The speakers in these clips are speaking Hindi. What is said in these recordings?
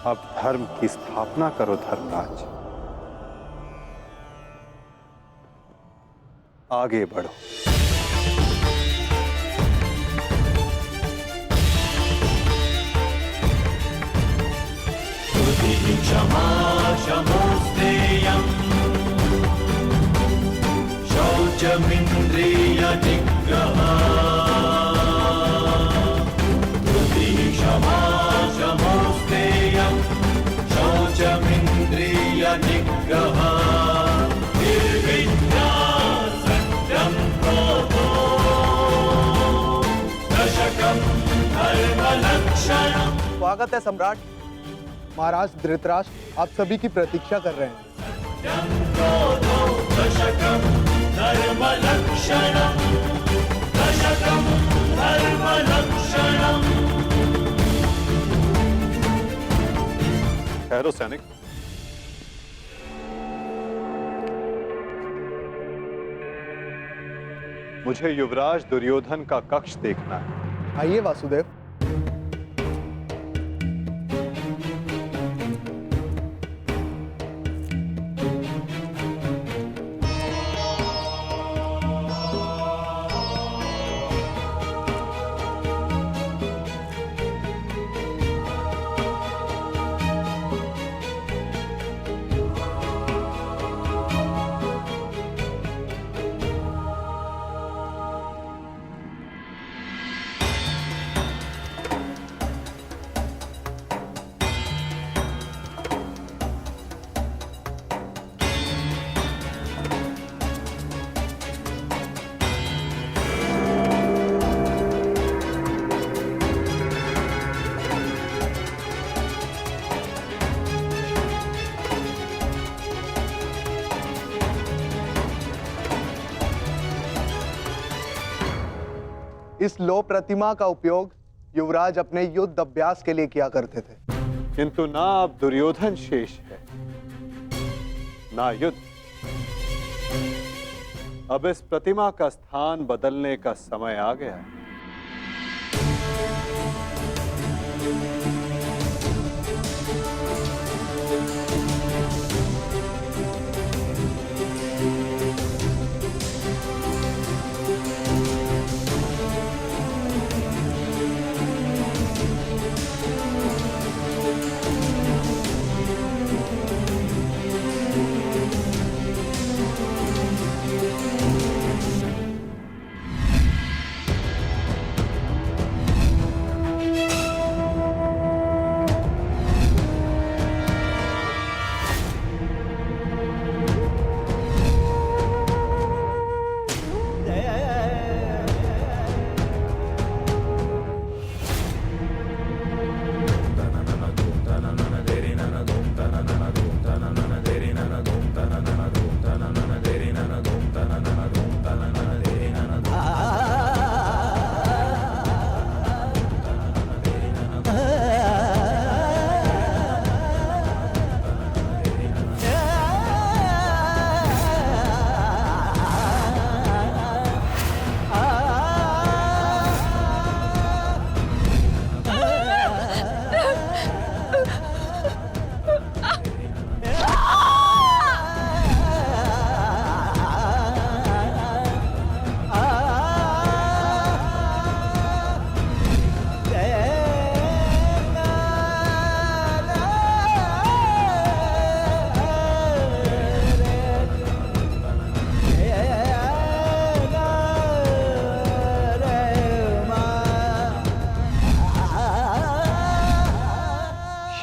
अब धर्म की स्थापना करो धर्मराज, आगे बढ़ो। क्षमा शमोस्तेयम् शौचमिन्द्रिय क्षमा शमोस्तेयम् शौचमिन्द्रिय निग्रह निर्विद्या सत्यं क्रोधो दशकं धर्मलक्षणम्। स्वागत है सम्राट। महाराज धृतराष्ट्र आप सभी की प्रतीक्षा कर रहे हैं। ठहरो सैनिक। मुझे युवराज दुर्योधन का कक्ष देखना है। आइए वासुदेव। इस लो प्रतिमा का उपयोग युवराज अपने युद्ध अभ्यास के लिए किया करते थे। किंतु ना अब दुर्योधन शेष है, ना युद्ध। अब इस प्रतिमा का स्थान बदलने का समय आ गया है।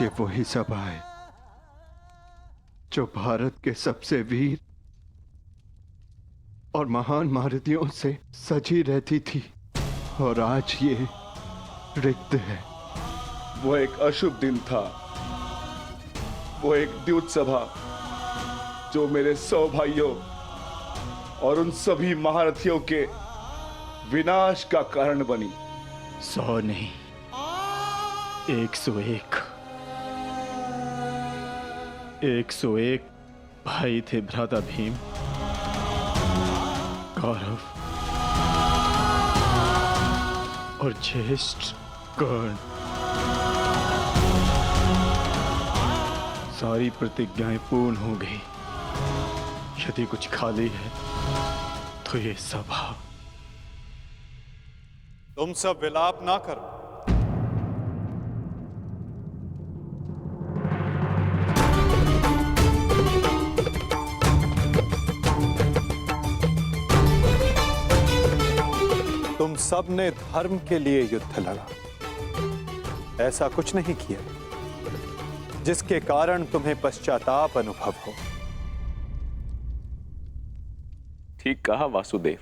ये वही सभा है जो भारत के सबसे वीर और महान महारथियों से सजी रहती थी, और आज ये रिक्त है। वो एक अशुभ दिन था, वो एक द्यूत सभा जो मेरे 100 भाइयों और उन सभी महारथियों के विनाश का कारण बनी। 100 नहीं, 101 101 भाई थे भ्राता भीम, कौरव और ज्येष्ठ कर्ण। सारी प्रतिज्ञाएं पूर्ण हो गई। यदि कुछ खाली है तो ये सभा। तुम सब विलाप ना करो। तुम सब ने धर्म के लिए युद्ध लड़ा, ऐसा कुछ नहीं किया जिसके कारण तुम्हें पश्चाताप अनुभव हो। ठीक कहा वासुदेव।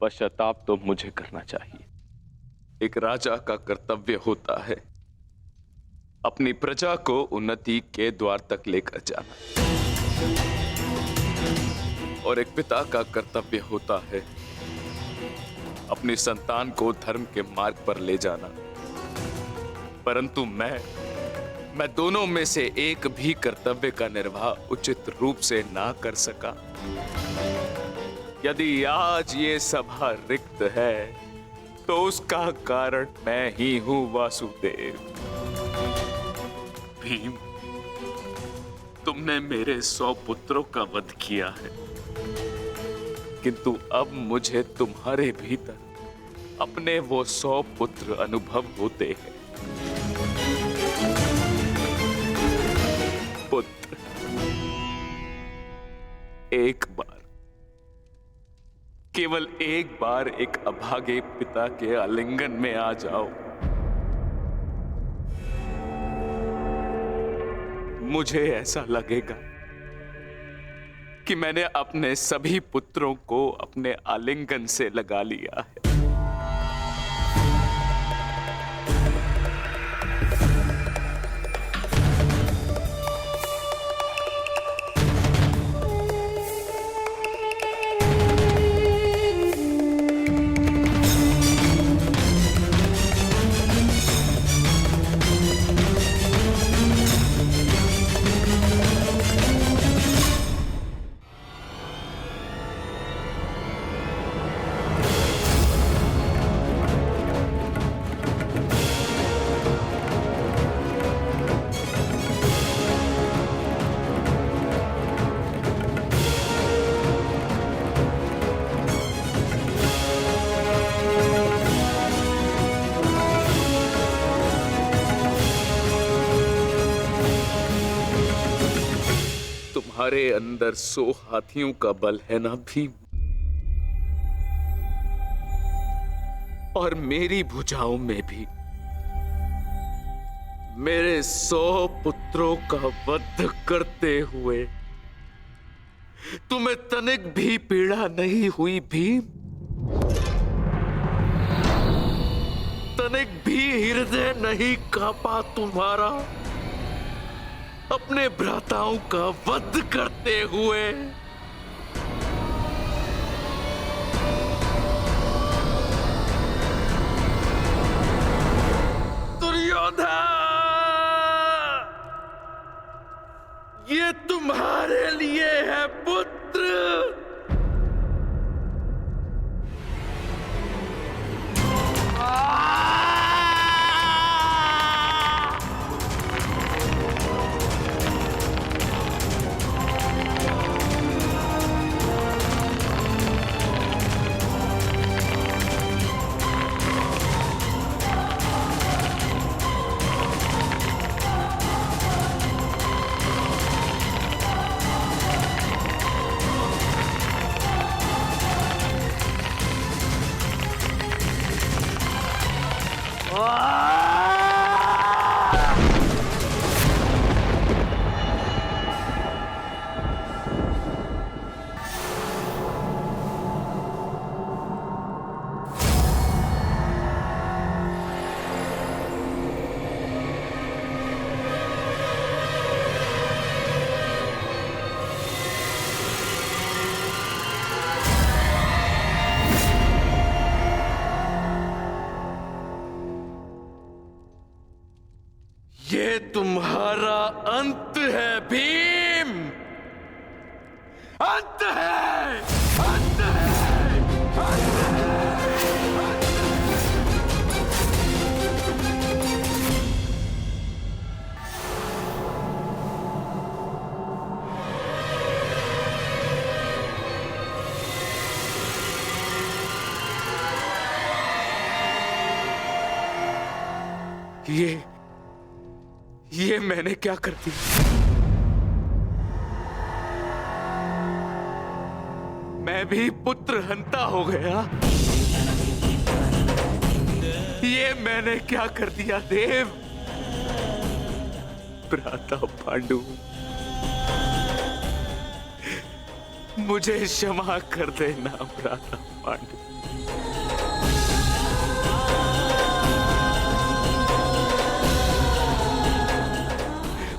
पश्चाताप तो मुझे करना चाहिए। एक राजा का कर्तव्य होता है अपनी प्रजा को उन्नति के द्वार तक लेकर जाना, और एक पिता का कर्तव्य होता है अपनी संतान को धर्म के मार्ग पर ले जाना। परंतु मैं दोनों में से एक भी कर्तव्य का निर्वाह उचित रूप से ना कर सका। यदि आज ये सभा रिक्त है तो उसका कारण मैं ही हूं वासुदेव। भीम, तुमने मेरे 100 पुत्रों का वध किया है, किंतु अब मुझे तुम्हारे भीतर अपने वो 100 पुत्र अनुभव होते हैं। पुत्र, एक बार, केवल एक बार एक अभागे पिता के आलिंगन में आ जाओ। मुझे ऐसा लगेगा कि मैंने अपने सभी पुत्रों को अपने आलिंगन से लगा लिया है। तुम्हारे अंदर 100 हाथियों का बल है ना भीम, और मेरी भुजाओं में भी मेरे 100 पुत्रों का वध करते हुए तुम्हें तनिक भी पीड़ा नहीं हुई भीम। तनिक भी हृदय नहीं कांपा तुम्हारा अपने भ्राताओं का वध करते हुए। दुर्योधन, ये तुम्हारे लिए है पुत्र। ये तुम्हारा अंत है भीम, अंत है, अंत है, अंत है। ये मैंने क्या कर दिया? मैं भी पुत्र हंता हो गया। ये मैंने क्या कर दिया देव? भ्राता पांडु, मुझे क्षमा कर देना भ्राता पांडु।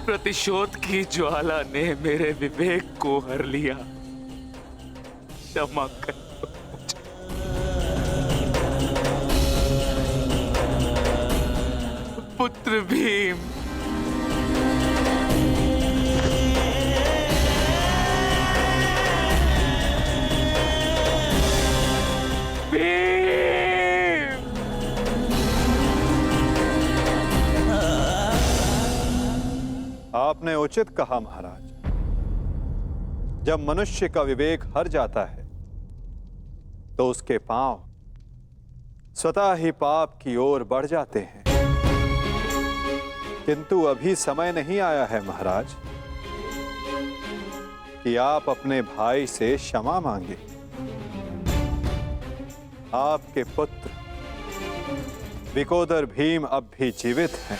प्रतिशोध की ज्वाला ने मेरे विवेक को हर लिया। क्षमा कर मुझे। पुत्र भीम, आपने उचित कहा महाराज। जब मनुष्य का विवेक हर जाता है तो उसके पांव स्वतः ही पाप की ओर बढ़ जाते हैं। किंतु अभी समय नहीं आया है महाराज कि आप अपने भाई से क्षमा मांगे। आपके पुत्र विकोदर भीम अब भी जीवित हैं।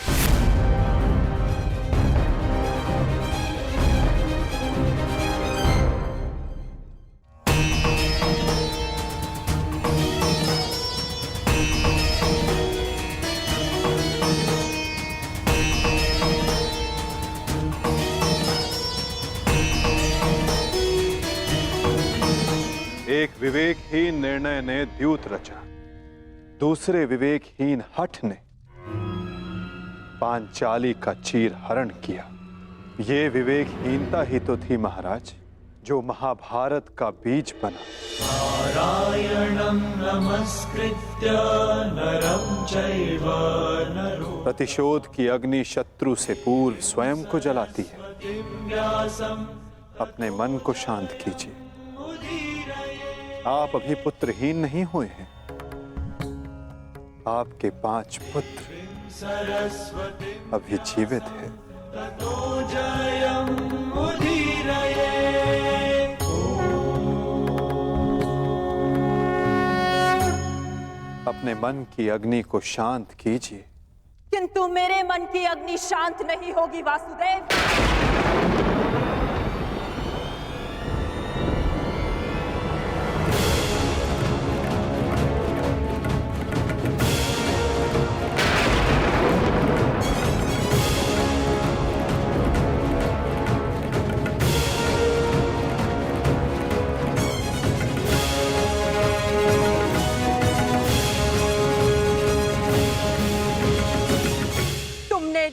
एक विवेकहीन निर्णय ने द्यूत रचा, दूसरे विवेकहीन हठ ने पांचाली का चीर हरण किया। ये विवेकहीनता ही तो थी महाराज जो महाभारत का बीज बना। नारायणं नमस्कृत्य नरं चैव नरोत्तमं प्रतिशोध की अग्नि शत्रु से पूर्व स्वयं को जलाती है। व्यासं अपने मन को शांत कीजिए। आप अभी पुत्रहीन नहीं हुए हैं। आपके 5 पुत्र सरस्वती अभी जीवित हैं। ततो जयं मुदीरये। अपने मन की अग्नि को शांत कीजिए। किंतु मेरे मन की अग्नि शांत नहीं होगी वासुदेव।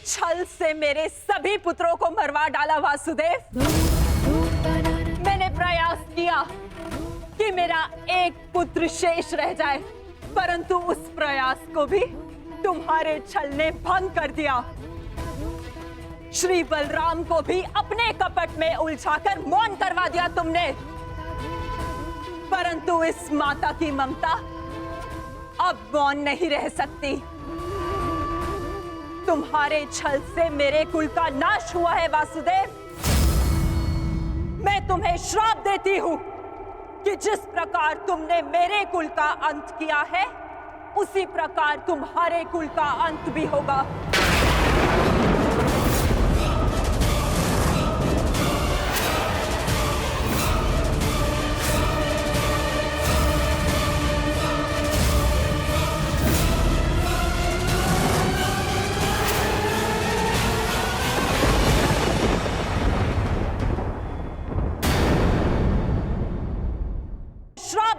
छल से मेरे सभी पुत्रों को मरवा डाला वासुदेव। मैंने प्रयास किया कि मेरा एक पुत्र शेष रह जाए, परंतु उस प्रयास को भी तुम्हारे छल ने भंग कर दिया। श्री बलराम को भी अपने कपट में उलझाकर मौन करवा दिया तुमने, परंतु इस माता की ममता अब मौन नहीं रह सकती। तुम्हारे छल से मेरे कुल का नाश हुआ है वासुदेव। मैं तुम्हें श्राप देती हूं कि जिस प्रकार तुमने मेरे कुल का अंत किया है, उसी प्रकार तुम्हारे कुल का अंत भी होगा।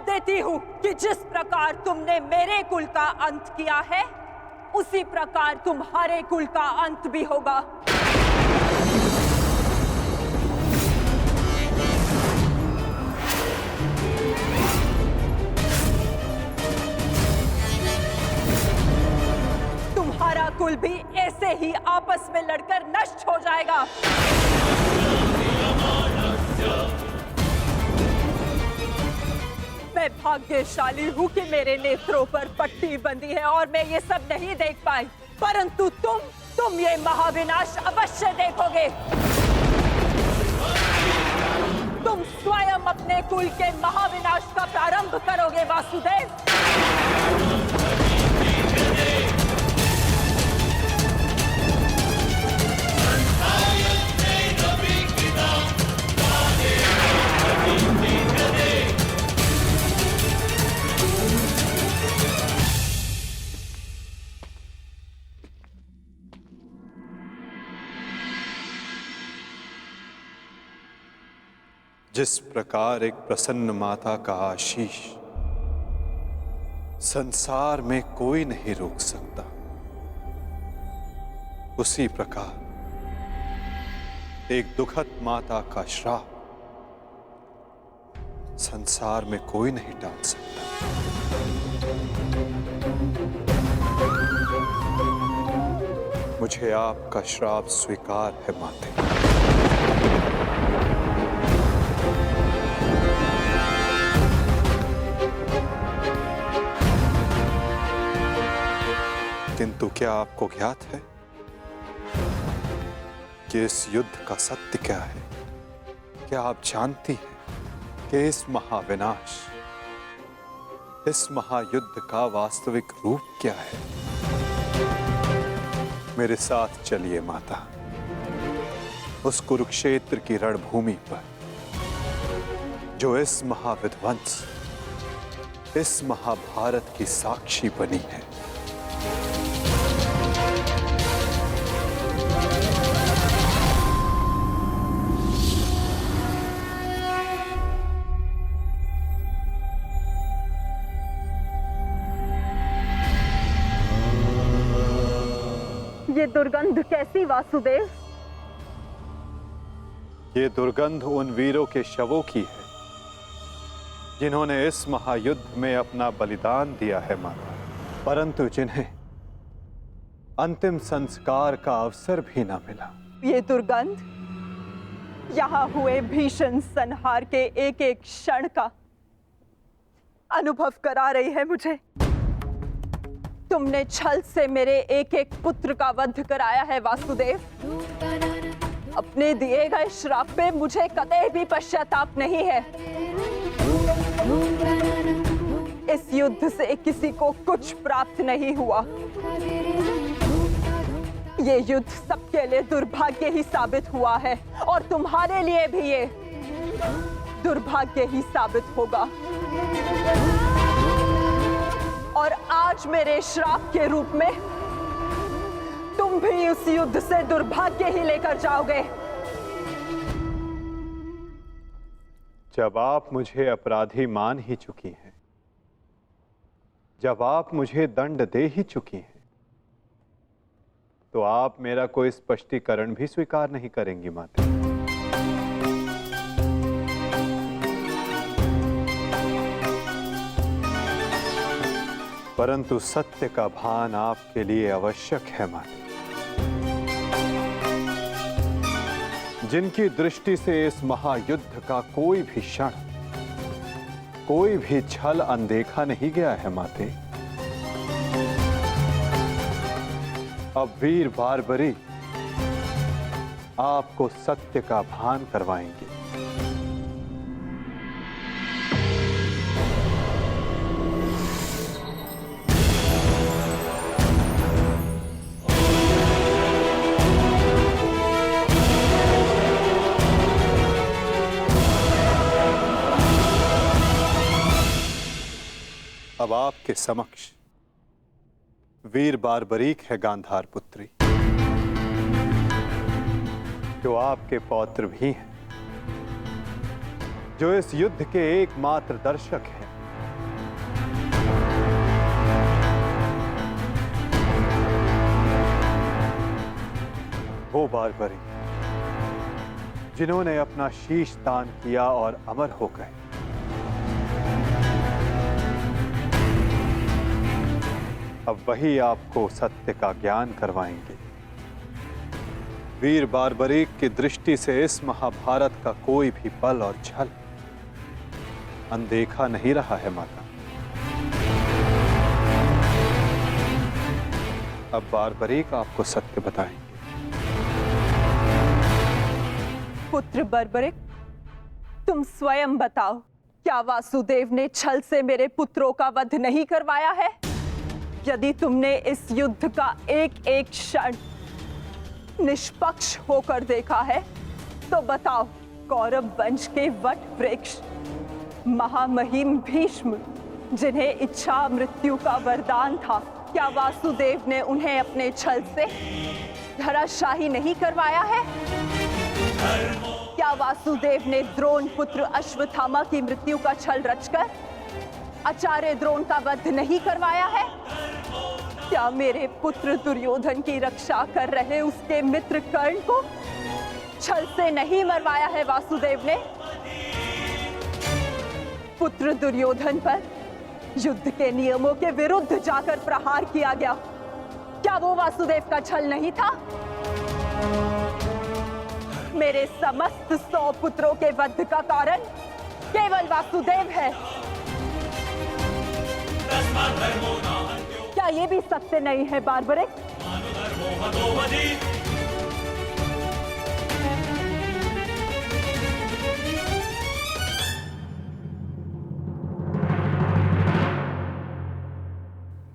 देती हूं कि जिस प्रकार तुमने मेरे कुल का अंत किया है, उसी प्रकार तुम्हारे कुल का अंत भी होगा। तुम्हारा कुल भी ऐसे ही आपस में लड़कर नष्ट हो जाएगा। मैं भाग्यशाली हूँ कि मेरे नेत्रों पर पट्टी बंधी है और मैं ये सब नहीं देख पाई, परंतु तुम ये महाविनाश अवश्य देखोगे। तुम स्वयं अपने कुल के महाविनाश का प्रारंभ करोगे वासुदेव। जिस प्रकार एक प्रसन्न माता का आशीष संसार में कोई नहीं रोक सकता, उसी प्रकार एक दुखद माता का श्राप संसार में कोई नहीं टाल सकता। मुझे आपका श्राप स्वीकार है माते। किंतु क्या आपको ज्ञात है कि इस युद्ध का सत्य क्या है? क्या आप जानती हैं कि इस महाविनाश, इस महायुद्ध का वास्तविक रूप क्या है? मेरे साथ चलिए माता, उस कुरुक्षेत्र की रणभूमि पर जो इस महाविध्वंस, इस महाभारत की साक्षी बनी है। ये दुर्गंध कैसी वासुदेव? ये दुर्गंध उन वीरों के शवों की है जिन्होंने इस महायुद्ध में अपना बलिदान दिया है माता, परंतु जिन्हें अंतिम संस्कार का अवसर भी ना मिला। ये दुर्गंध यहाँ हुए भीषण संहार के एक एक क्षण का अनुभव करा रही है मुझे। तुमने छल से मेरे एक एक पुत्र का वध कराया है वासुदेव। अपने दिए गए श्राप पे मुझे कतई भी पश्चाताप नहीं है। इस युद्ध से किसी को कुछ प्राप्त नहीं हुआ। ये युद्ध सबके लिए दुर्भाग्य ही साबित हुआ है और तुम्हारे लिए भी ये दुर्भाग्य ही साबित होगा। और आज मेरे श्राप के रूप में तुम भी उस युद्ध से दुर्भाग्य ही लेकर जाओगे। जब आप मुझे अपराधी मान ही चुकी हैं, जब आप मुझे दंड दे ही चुकी हैं, तो आप मेरा कोई स्पष्टीकरण भी स्वीकार नहीं करेंगी माता। परंतु सत्य का भान आपके लिए आवश्यक है माता। जिनकी दृष्टि से इस महायुद्ध का कोई भी क्षण, कोई भी छल अनदेखा नहीं गया है माते, अब वीर बारबरी आपको सत्य का भान करवाएंगे। अब आपके समक्ष वीर बारबरीक है गांधार पुत्री, जो आपके पौत्र भी हैं, जो इस युद्ध के एकमात्र दर्शक हैं। वो बारबरी जिन्होंने अपना शीश दान किया और अमर हो गए। अब वही आपको सत्य का ज्ञान करवाएंगे। वीर बारबरीक की दृष्टि से इस महाभारत का कोई भी बल और छल अनदेखा नहीं रहा है माता। अब बारबरीक आपको सत्य बताएंगे। पुत्र बर्बरिक, तुम स्वयं बताओ, क्या वासुदेव ने छल से मेरे पुत्रों का वध नहीं करवाया है? यदि तुमने इस युद्ध का एक एक क्षण निष्पक्ष होकर देखा है तो बताओ, कौरव वंश के वट वृक्ष महामहिम भीष्म, जिन्हें इच्छा मृत्यु का वरदान था, क्या वासुदेव ने उन्हें अपने छल से धराशाही नहीं करवाया है? क्या वासुदेव ने द्रोण पुत्र अश्वत्थामा की मृत्यु का छल रचकर आचार्य द्रोण का वध नहीं करवाया है? क्या मेरे पुत्र दुर्योधन की रक्षा कर रहे उसके मित्र कर्ण को छल से नहीं मरवाया है वासुदेव ने? पुत्र दुर्योधन पर युद्ध के नियमों के विरुद्ध जाकर प्रहार किया गया, क्या वो वासुदेव का छल नहीं था? मेरे समस्त 100 पुत्रों के वध का कारण केवल वासुदेव है। क्या ये भी सत्य नहीं है बारबरिक?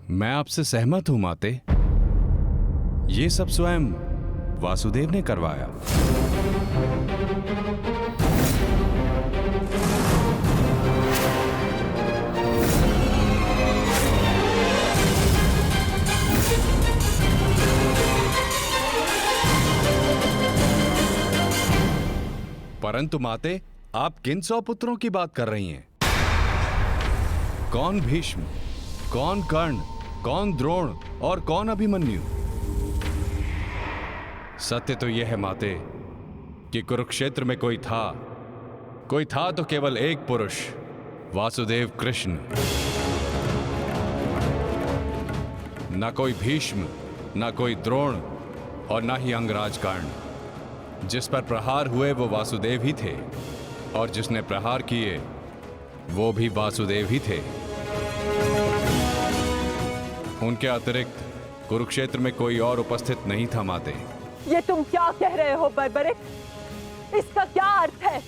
मैं आपसे सहमत हूं माते। ये सब स्वयं वासुदेव ने करवाया। परंतु माते, आप किन 100 पुत्रों की बात कर रही हैं? कौन भीष्म, कौन कर्ण, कौन द्रोण और कौन अभिमन्यु? सत्य तो यह है माते कि कुरुक्षेत्र में कोई था तो केवल एक पुरुष, वासुदेव कृष्ण। ना कोई भीष्म, ना कोई द्रोण और ना ही अंगराज कर्ण। जिस पर प्रहार हुए वो वासुदेव ही थे, और जिसने प्रहार किए वो भी वासुदेव ही थे। उनके अतिरिक्त कुरुक्षेत्र में कोई और उपस्थित नहीं था माते। ये तुम क्या कह रहे हो बर्बरिक? इसका क्या अर्थ है?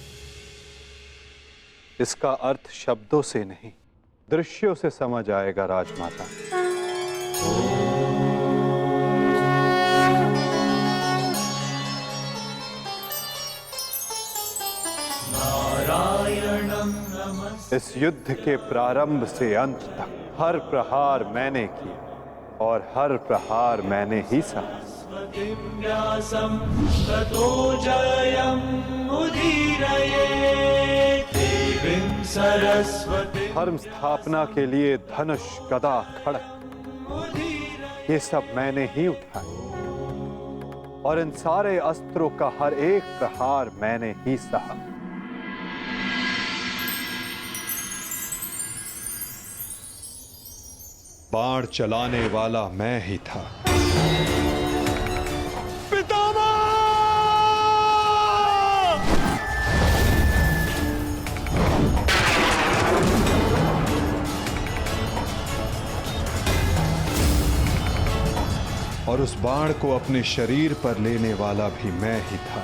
इसका अर्थ शब्दों से नहीं, दृश्यों से समझ आएगा राजमाता। इस युद्ध के प्रारंभ से अंत तक हर प्रहार मैंने किया और हर प्रहार मैंने ही सहा। व्यासं ततो जयम् उदीरयेत् देवीं सरस्वतीं। धर्म स्थापना के लिए धनुष, गदा, खड्ग, ये सब मैंने ही उठाए और इन सारे अस्त्रों का हर एक प्रहार मैंने ही सहा। बाण चलाने वाला मैं ही था। और उस बाण को अपने शरीर पर लेने वाला भी मैं ही था।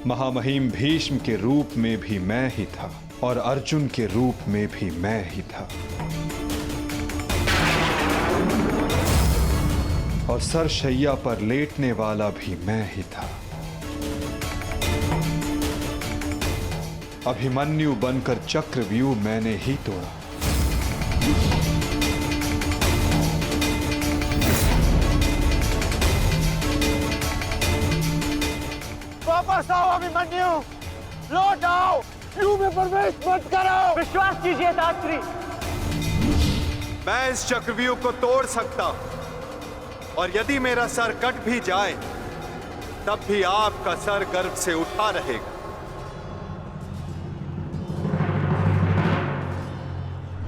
महामहिम भीष्म के रूप में भी मैं ही था और अर्जुन के रूप में भी मैं ही था। और सरशैया पर लेटने वाला भी मैं ही था। अभिमन्यु बनकर चक्रव्यूह मैंने ही तोड़ा। वापस आओ अभिमन्यु, लौट आओ, यू में प्रवेश मत करो। विश्वास कीजिए दात्री, मैं इस चक्रव्यूह को तोड़ सकता हूं, और यदि मेरा सर कट भी जाए तब भी आपका सर गर्व से उठा रहेगा।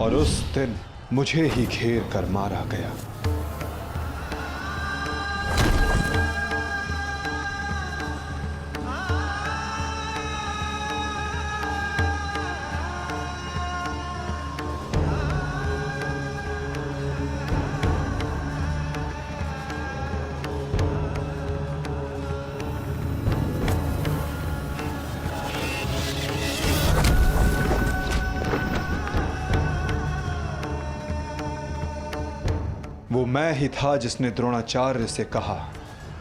और उस दिन मुझे ही घेर कर मारा गया। वो मैं ही था जिसने द्रोणाचार्य से कहा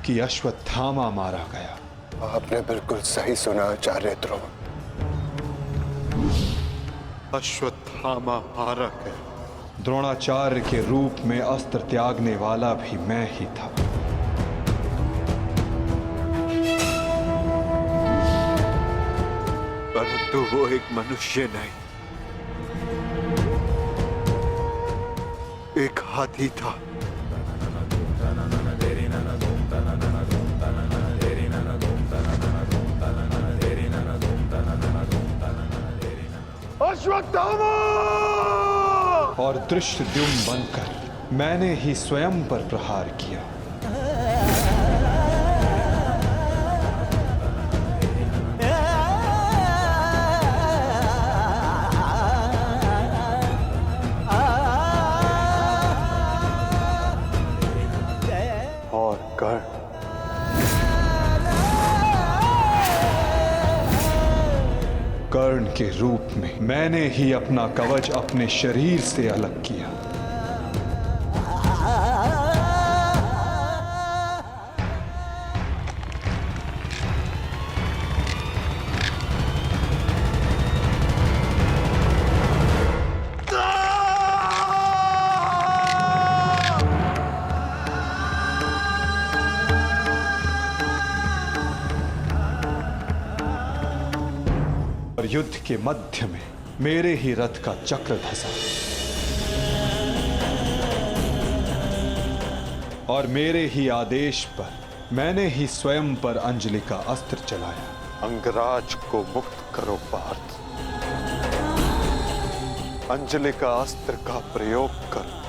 कि अश्वत्थामा मारा गया। आपने बिल्कुल सही सुना आचार्य द्रोण। अश्वत्थामा मारा गया। द्रोणाचार्य के रूप में अस्त्र त्यागने वाला भी मैं ही था। परंतु वो एक मनुष्य नहीं, एक हाथी था। अश्वत्थामा! और दृष्टद्युम्न बनकर मैंने ही स्वयं पर प्रहार किया। और कर्ण के रूप में मैंने ही अपना कवच अपने शरीर से अलग किया। और युद्ध के मध्य में मेरे ही रथ का चक्र धंसा और मेरे ही आदेश पर मैंने ही स्वयं पर अंजलि का अस्त्र चलाया। अंगराज को मुक्त करो पार्थ, अंजलि का अस्त्र का प्रयोग करो।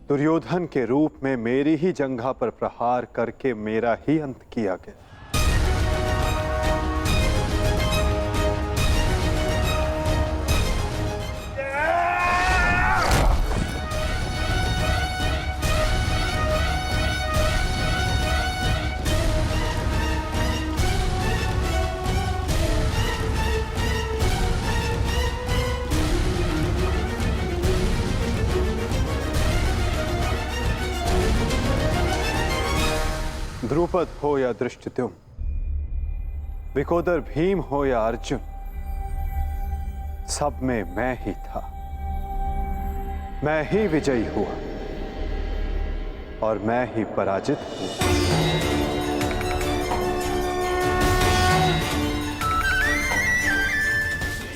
दुर्योधन के रूप में मेरी ही जंघा पर प्रहार करके मेरा ही अंत किया गया। द्रुपद हो या दृष्टद्युम्न, विकोदर भीम हो या अर्जुन, सब में मैं ही था। मैं ही विजयी हुआ और मैं ही पराजित हुआ।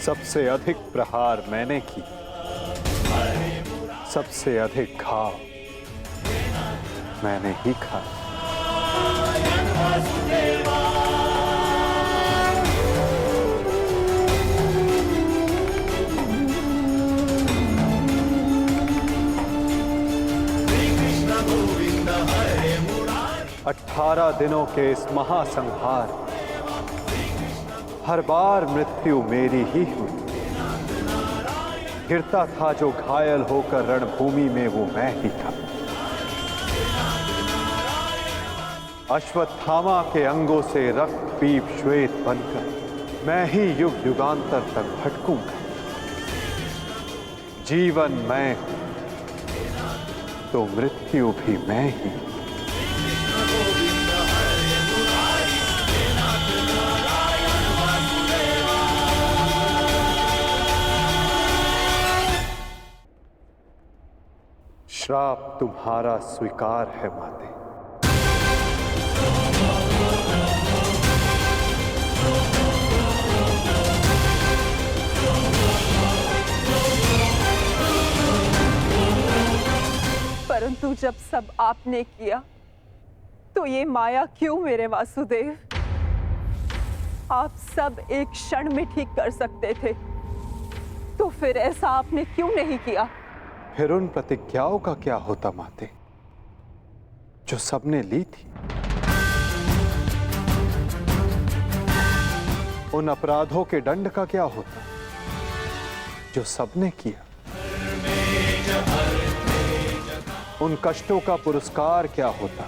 सबसे अधिक प्रहार मैंने की, सबसे अधिक घाव मैंने ही खाया। 18 दिनों के इस महासंहार हर बार मृत्यु मेरी ही हुई। गिरता था जो घायल होकर रणभूमि में वो मैं ही था। अश्वत्थामा के अंगों से रक्त पीप श्वेत बनकर मैं ही युग युगांतर तक भटकूंगा। जीवन मैं हूं तो मृत्यु भी मैं ही। श्राप तुम्हारा स्वीकार है माते। परंतु जब सब आपने किया तो ये माया क्यों मेरे वासुदेव? आप सब एक क्षण में ठीक कर सकते थे, तो फिर ऐसा आपने क्यों नहीं किया? फिर उन प्रतिज्ञाओं का क्या होता माते, जो सबने ली थी? उन अपराधों के दंड का क्या होता, जो सबने किया? उन कष्टों का पुरस्कार क्या होता,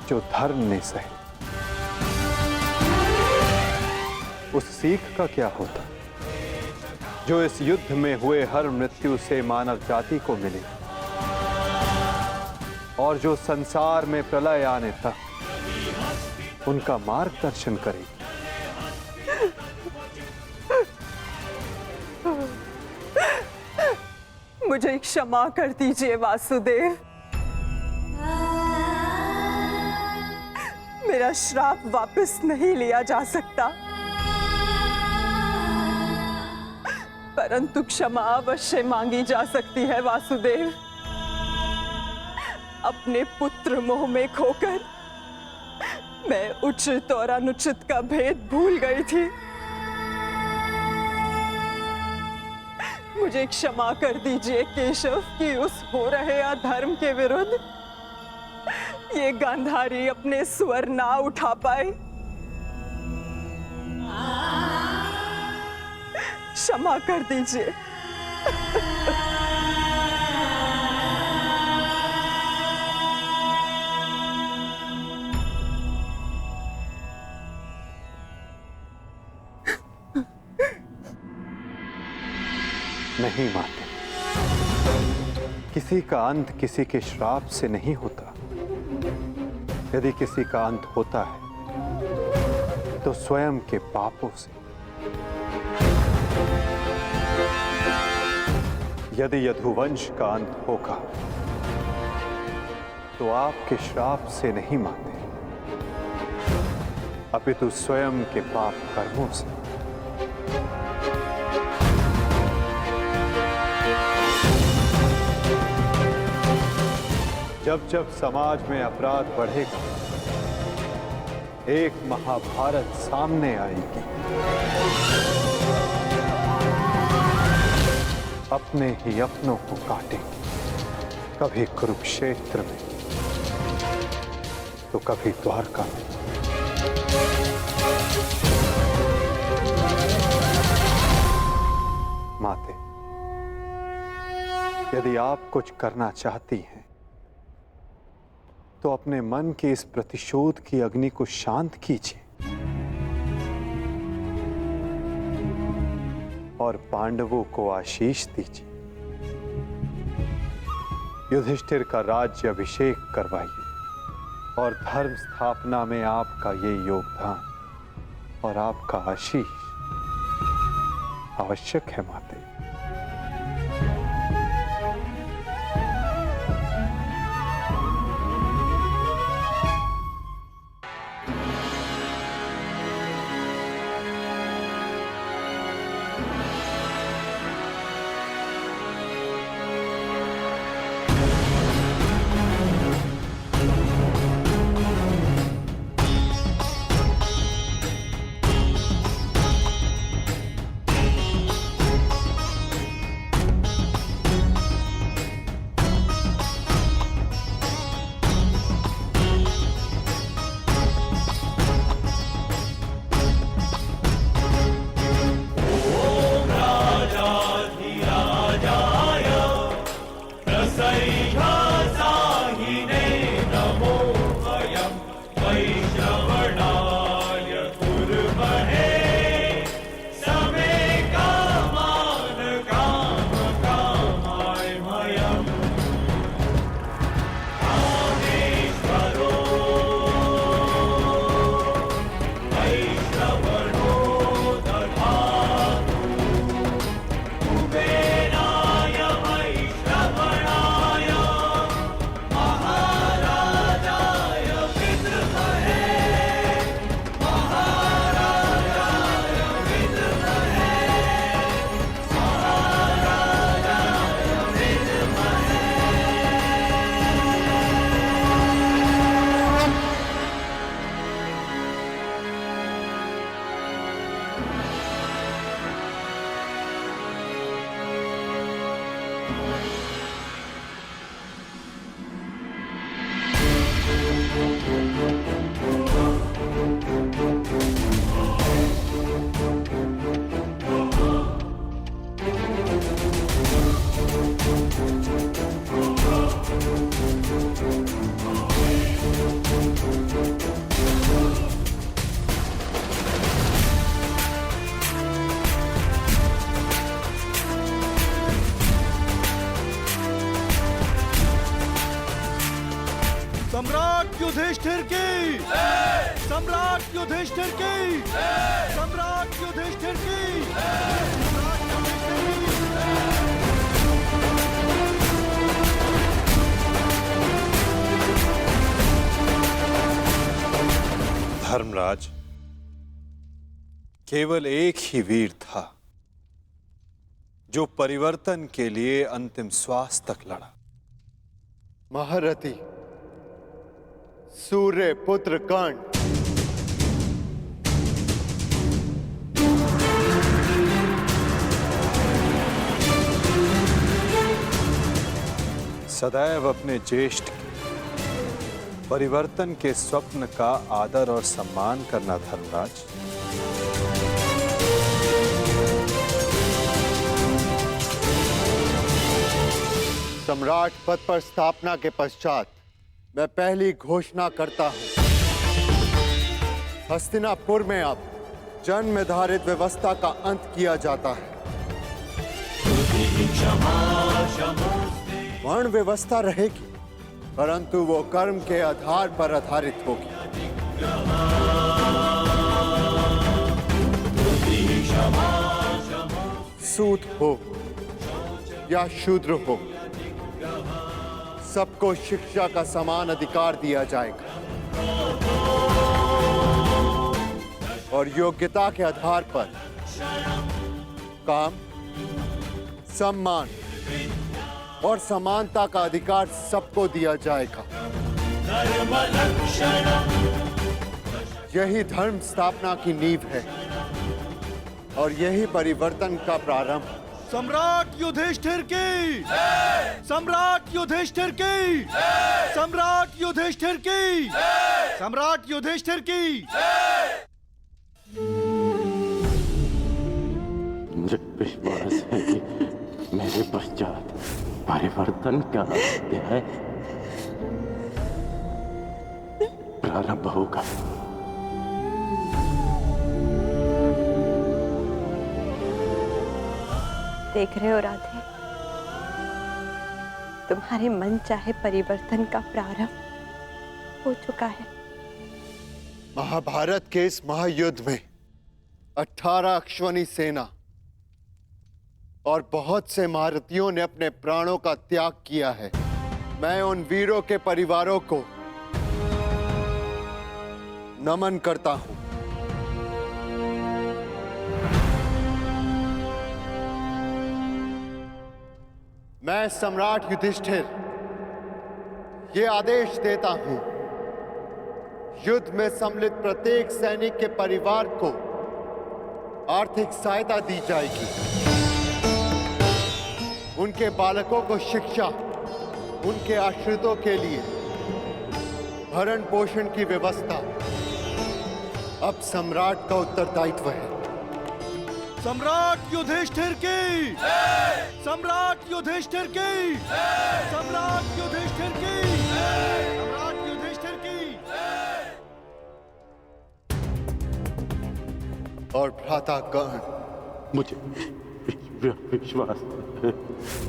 जो धर्म ने सहे? उस सीख का क्या होता, जो इस युद्ध में हुए हर मृत्यु से मानव जाति को मिले और जो संसार में प्रलय आने तक उनका मार्गदर्शन करेगी? मुझे क्षमा कर दीजिए वासुदेव। मेरा श्राप वापस नहीं लिया जा सकता, परंतु क्षमा अवश्य मांगी जा सकती है वासुदेव। अपने पुत्र मोह में खोकर मैं उचित और अनुचित का भेद भूल गई थी। मुझे क्षमा कर दीजिए केशव कि उस हो रहे अधर्म के विरुद्ध ये गांधारी अपने स्वर ना उठा पाए। क्षमा कर दीजिए। नहीं माते, किसी का अंत किसी के श्राप से नहीं होता। यदि किसी का अंत होता है तो स्वयं के पापों से। यदि यदुवंश का अंत होगा तो आपके श्राप से नहीं माते, अपितु स्वयं के पाप कर्मों से। जब जब समाज में अपराध बढ़ेगा, एक महाभारत सामने आएगी। अपने ही अपनों को काटेंगे, कभी कुरुक्षेत्र में तो कभी द्वारका में। माते, यदि आप कुछ करना चाहती हैं तो अपने मन के इस प्रतिशोध की अग्नि को शांत कीजिए और पांडवों को आशीष दीजिए। युधिष्ठिर का राज्य अभिषेक करवाइए और धर्म स्थापना में आपका ये योगदान और आपका आशीष आवश्यक है माते। युधिष्ठिर की, सम्राट युधिष्ठिर की, सम्राट युधिष्ठिर की। धर्मराज, केवल एक ही वीर था जो परिवर्तन के लिए अंतिम श्वास तक लड़ा। महारथी सूर्य पुत्र कर्ण। सदैव अपने ज्येष्ठ के परिवर्तन के स्वप्न का आदर और सम्मान करना धर्मराज। सम्राट पद पर स्थापना के पश्चात मैं पहली घोषणा करता हूं, हस्तिनापुर में अब जन्म निर्धारित व्यवस्था का अंत किया जाता है। वर्ण व्यवस्था रहेगी, परंतु वो कर्म के आधार पर आधारित होगी। सूत हो या शूद्र हो, सबको शिक्षा का समान अधिकार दिया जाएगा और योग्यता के आधार पर काम, सम्मान और समानता का अधिकार सबको दिया जाएगा। यही धर्म स्थापना की नींव है और यही परिवर्तन का प्रारंभ है। सम्राट युधिष्ठिर की, सम्राट युधिष्ठिर की, सम्राट युधिष्ठिर की, सम्राट युधिष्ठिर की। मुझे विश्वास है कि मेरे पश्चात परिवर्तन का अध्याय प्रारंभ होगा। देख रहे हो राधे, तुम्हारे मन चाहे परिवर्तन का प्रारंभ हो चुका है। महाभारत के इस महायुद्ध में 18 अश्वनी सेना और बहुत से महारथियों ने अपने प्राणों का त्याग किया है। मैं उन वीरों के परिवारों को नमन करता हूं। मैं सम्राट युधिष्ठिर ये आदेश देता हूं, युद्ध में सम्मिलित प्रत्येक सैनिक के परिवार को आर्थिक सहायता दी जाएगी। उनके बालकों को शिक्षा, उनके आश्रितों के लिए भरण पोषण की व्यवस्था अब सम्राट का उत्तरदायित्व है। सम्राट युधिष्ठिर की, सम्राट युधिष्ठिर की, सम्राट युधिष्ठिर की, सम्राट युधिष्ठिर की। और भ्राता कर्ण, मुझे विश्वास है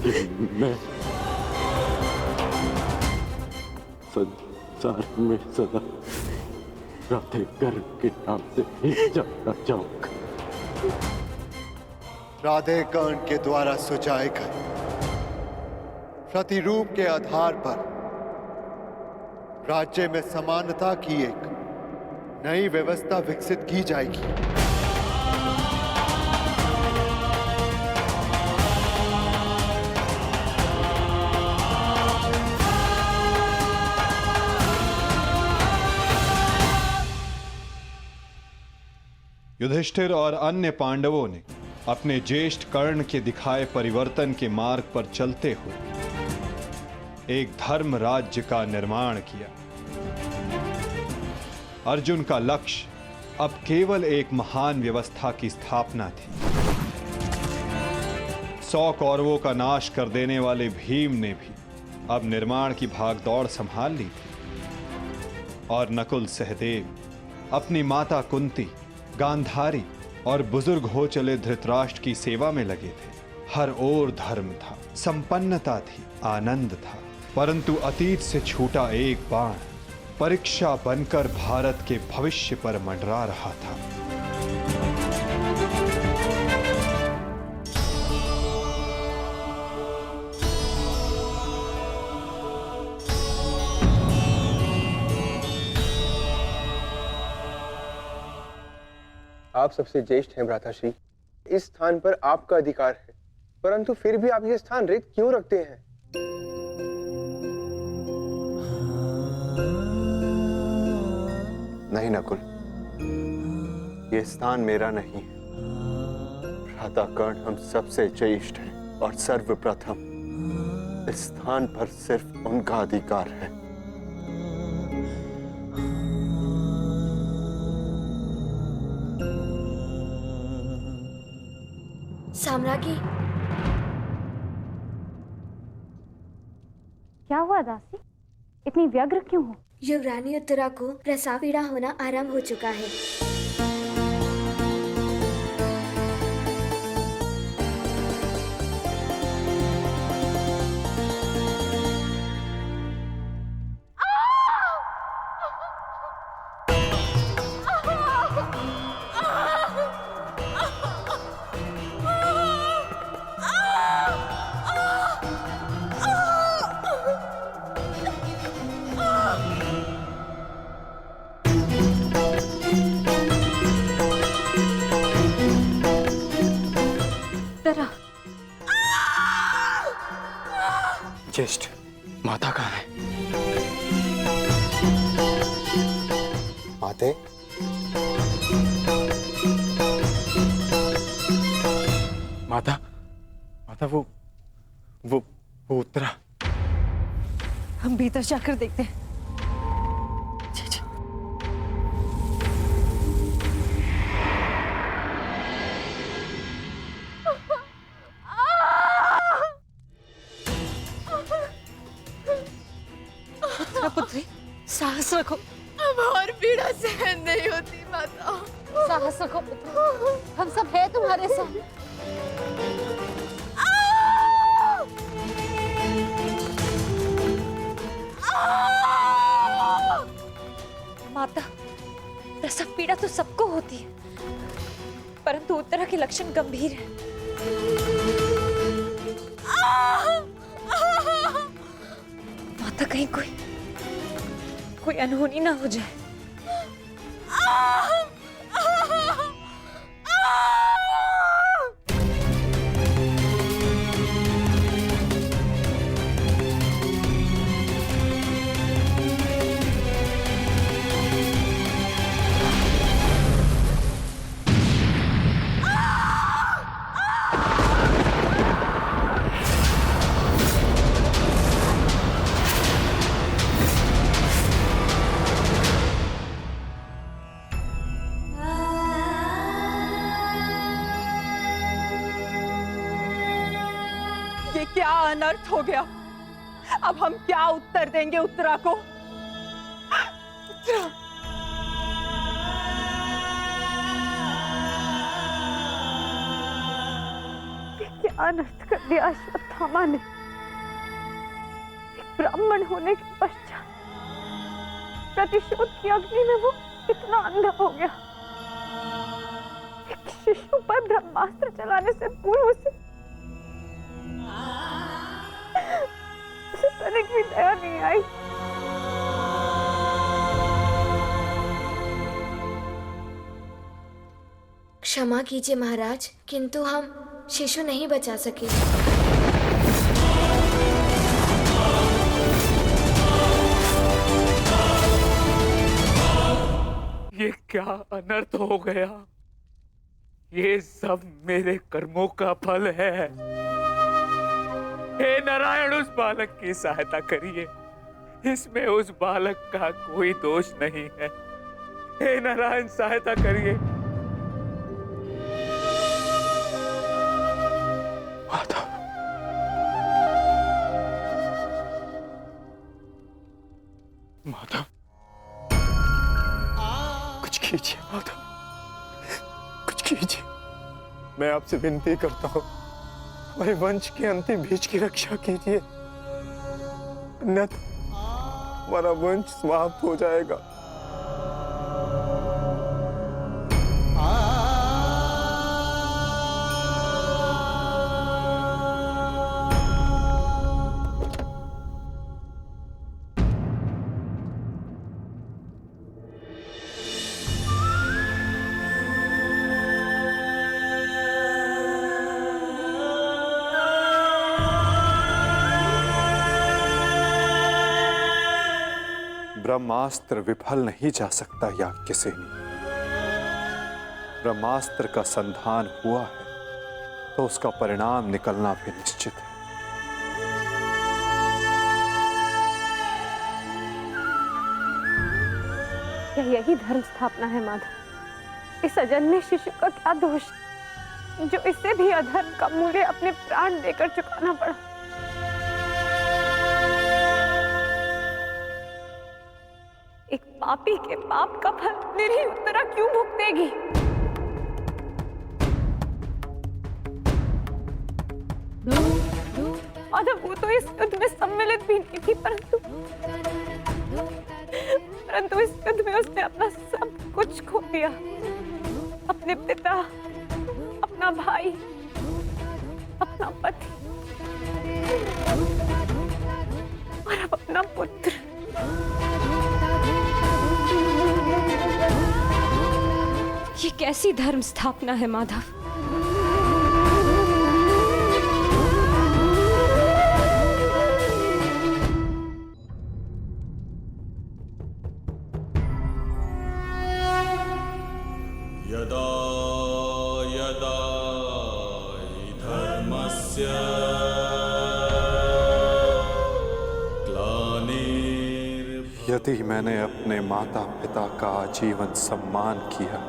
कि मैं संसार में सदा राधे कर्ण के नाम से ही जाना चाहूंगा। राधे कर्ण के द्वारा सुझाए गए प्रतिरूप के आधार पर राज्य में समानता की एक नई व्यवस्था विकसित की जाएगी। युधिष्ठिर और अन्य पांडवों ने अपने ज्येष्ठ कर्ण के दिखाए परिवर्तन के मार्ग पर चलते हुए एक धर्म राज्य का निर्माण किया। अर्जुन का लक्ष्य अब केवल एक महान व्यवस्था की स्थापना थी। 100 कौरवों का नाश कर देने वाले भीम ने भी अब निर्माण की भागदौड़ संभाल ली थी और नकुल सहदेव अपनी माता कुंती, गांधारी और बुजुर्ग हो चले धृतराष्ट्र की सेवा में लगे थे। हर ओर धर्म था, संपन्नता थी, आनंद था, परंतु अतीत से छूटा एक बाण परीक्षा बनकर भारत के भविष्य पर मंडरा रहा था। आप सबसे ज्येष्ठ हैं भ्राताश्री। इस स्थान पर आपका अधिकार है, परंतु फिर भी आप ये स्थान रिक्त क्यों रखते हैं? नहीं नकुल, ये स्थान मेरा नहीं है। भ्राता कर्ण हम सबसे ज्येष्ठ हैं और सर्वप्रथम इस स्थान पर सिर्फ उनका अधिकार है। साम्राज्ञी, क्या हुआ दासी? इतनी व्यग्र क्यों हो? युवरानी उत्तरा को प्रसव पीड़ा होना आरंभ हो चुका है। ज्येष्ठ, माता कहाँ है? माते, माता, माता वो उत्तरा। हम भीतर जाकर देखते हैं। पुत्री, साहस रखो। अब और पीड़ा सहन नहीं होती माता। साहस रखो पुत्र, हम सब हैं तुम्हारे साथ। माता, प्रसव पीड़ा तो सबको होती है, परंतु उत्तरा के लक्षण गंभीर हैं। माता, कहीं कोई अनहोनी ना हो जाए। ये क्या अनर्थ हो गया? अब हम क्या उत्तर देंगे उत्तरा को? उत्तरा, क्या अनर्थ कर दिया अश्वत्थामा ने। एक ब्राह्मण होने के पश्चात प्रतिशोध की अग्नि में वो कितना अंधा हो गया। एक शिशु पर ब्रह्मास्त्र चलाने से पूर्व उसे तनिक भी दया नहीं आई। क्षमा कीजिए महाराज, किंतु हम शिशु नहीं बचा सके। ये क्या अनर्थ हो गया? ये सब मेरे कर्मों का फल है। हे नारायण, उस बालक की सहायता करिए। इसमें उस बालक का कोई दोष नहीं है। हे नारायण, सहायता करिए। माता, माता, कुछ कीजिए माता, कुछ कीजिए। मैं आपसे विनती करता हूँ, हमारे वंश के अंतिम बीज की रक्षा कीजिए, हमारा वंश समाप्त हो जाएगा। ब्रह्मास्त्र विफल नहीं जा सकता याज्ञसेनी। ब्रह्मास्त्र का संधान हुआ है तो उसका परिणाम निकलना भी निश्चित है। क्या यही धर्म स्थापना है माधव? इस अजन्मे शिशु का क्या दोष जो इससे भी अधर्म का मूल्य अपने प्राण देकर चुकाना पड़ा? एक पापी के पाप का फल निरीह उत्तरा क्यों भुगतेगी? माधव, वो तो इस युद्ध में सम्मिलित भी नहीं थी, परंतु इस युद्ध में उसने अपना सब कुछ खो दिया। अपने पिता, अपना भाई, अपना पति और अब अपना पुत्र। ये कैसी धर्म स्थापना है माधव? यदा यदा हि धर्मस्य यदि मैंने अपने माता पिता का आजीवन सम्मान किया,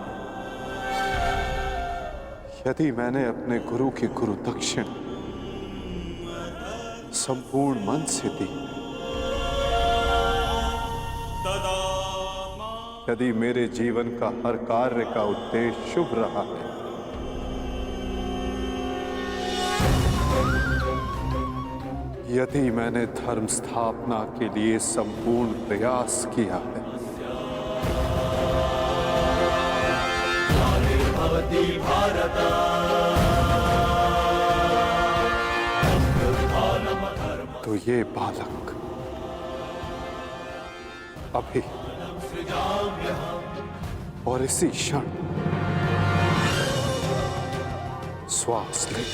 यदि मैंने अपने गुरु की गुरु दक्षिण संपूर्ण मन से दी, यदि मेरे जीवन का हर कार्य का उद्देश्य शुभ रहा है, यदि मैंने धर्म स्थापना के लिए संपूर्ण प्रयास किया है, तो ये बालक अभी और इसी क्षण श्वास ले।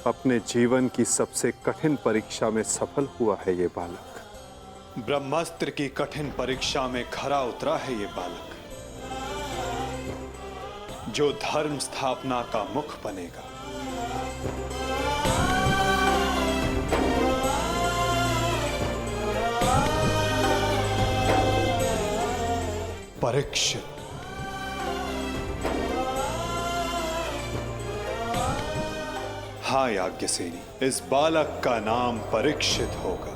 अपने जीवन की सबसे कठिन परीक्षा में सफल हुआ है ये बालक। ब्रह्मास्त्र की कठिन परीक्षा में खरा उतरा है ये बालक, जो धर्म स्थापना का मुख बनेगा। परीक्षित। हाँ याज्ञसेनी, इस बालक का नाम परीक्षित होगा।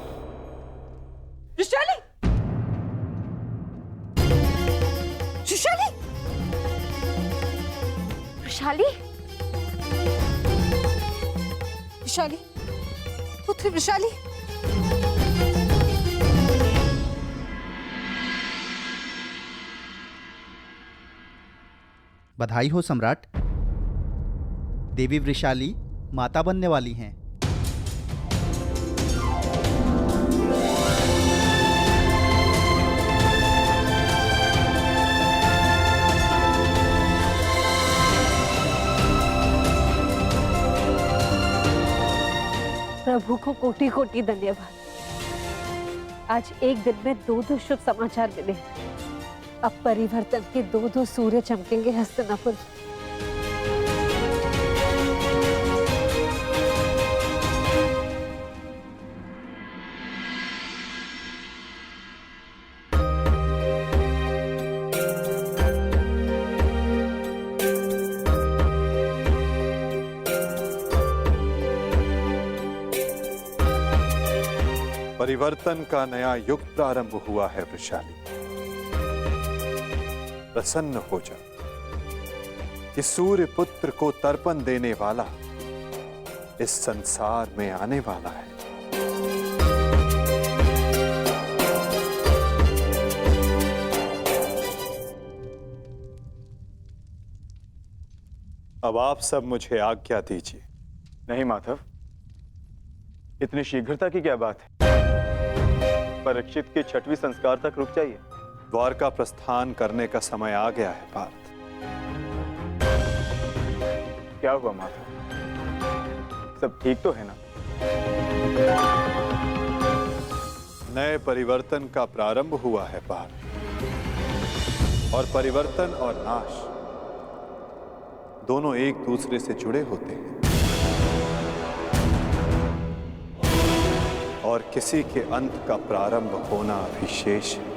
ऋषाली! ऋषाली! ऋषाली! ऋषाली! पुत्र ऋषाली! बधाई हो सम्राट। देवी वृषाली माता बनने वाली हैं। प्रभु को कोटि कोटि धन्यवाद। आज एक दिन में 2 शुभ समाचार मिले। अब परिवर्तन के 2 सूर्य चमकेंगे हस्तिनापुर। परिवर्तन का नया युग प्रारंभ हुआ है वृषाली। प्रसन्न हो जा कि सूर्य पुत्र को तर्पण देने वाला इस संसार में आने वाला है। अब आप सब मुझे आज्ञा दीजिए। नहीं माधव, इतनी शीघ्रता की क्या बात है? परीक्षित के 6वें संस्कार तक रुक जाइए। द्वारका प्रस्थान करने का समय आ गया है पार्थ। क्या हुआ माधव? सब ठीक तो है ना? नए परिवर्तन का प्रारंभ हुआ है पार्थ, और परिवर्तन और नाश दोनों एक दूसरे से जुड़े होते हैं, और किसी के अंत का प्रारंभ होना अभी शेष है।